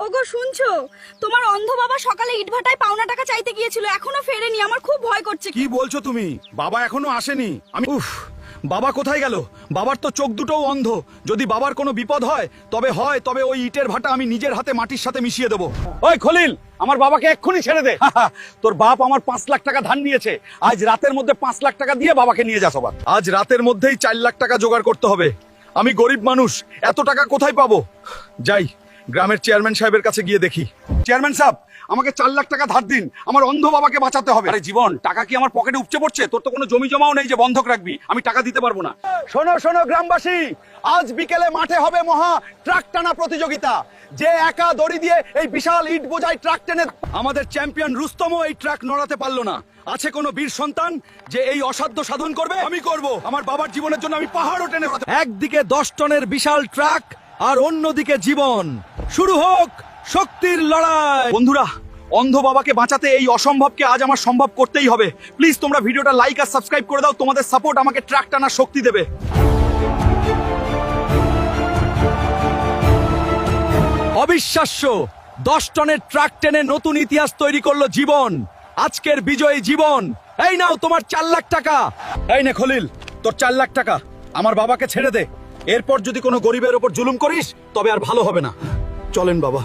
ওগো শুনছো, তোমার অন্ধ বাবা সকালে ইটভাটায় পাওনা টাকা চাইতে গিয়েছিল, এখনো ফেরেনি। আমার খুব ভয় করছে। কি বলছো তুমি? বাবা এখনো আসেনি। আমি বাবা কোথায় গেল? বাবার তো চোখ দুটোও অন্ধ। যদি বাবার কোনো বিপদ হয় তবে ওই ইটের ভাটা আমি নিজের হাতে মাটির সাথে মিশিয়ে দেবো। ওই খলিল, আমার বাবাকে এক্ষুনি ছেড়ে দে। তোর বাপ আমার 5 লাখ টাকা ধার নিয়েছে। আজ রাতের মধ্যে 5 লাখ টাকা দিয়ে বাবাকে নিয়ে যা সবার। আজ রাতের মধ্যেই 4 লাখ টাকা জোগাড় করতে হবে। আমি গরিব মানুষ, এত টাকা কোথায় পাবো? যাই, গ্রামের চেয়ারম্যান সাহেবের কাছে গিয়ে দেখি। চেয়ারম্যান সাহেব, আমাকে 4 লাখ টাকা ধার দিন, আমার অন্ধ বাবাকে বাঁচাতে হবে। আরে জীবন, টাকা কি আমার পকেটে উপচে পড়ছে? তোর তো কোনো জমি জমাও নেই যে বন্ধক রাখবি। আমি টাকা দিতে পারবো না। শোনো শোনো গ্রামবাসী, আজ বিকেলে মাঠে হবে মহা ট্রাক টানা প্রতিযোগিতা। যে একা দড়ি দিয়ে এই বিশাল ইট বোঝাই ট্রাক টেনে, আমাদের চ্যাম্পিয়ন রুস্তমও এই ট্রাক নড়াতে পারলো না। আছে কোনো বীর সন্তান যে এই অসাধ্য সাধন করবে? আমি করব। আমার বাবার জীবনের জন্য আমি পাহাড়ও টেনে। একদিকে 10 টনের বিশাল ট্রাক আর অন্যদিকে জীবন। শুরু হোক শক্তির লড়াই। বন্ধুরা, অন্ধ বাবাকে বাঁচাতে এই অসম্ভবকে আজ আমার সম্ভব করতেই হবে। প্লিজ তোমরা ভিডিওটা লাইক আর সাবস্ক্রাইব করে দাও। তোমাদের সাপোর্ট আমাকে ট্রাক টানার শক্তি দেবে। অবিশ্বাস্য, 10 টনের ট্রাক টেনে নতুন ইতিহাস তৈরি করলো জীবন। আজকের বিজয়ী জীবন। এই নাও তোমার 4 লাখ টাকা। এই নে খলিল, তোর 4 লাখ টাকা। আমার বাবাকে ছেড়ে দে। এরপর যদি কোনো গরিবের ওপর জুলুম করিস তবে আর ভালো হবে না। চলেন বাবা।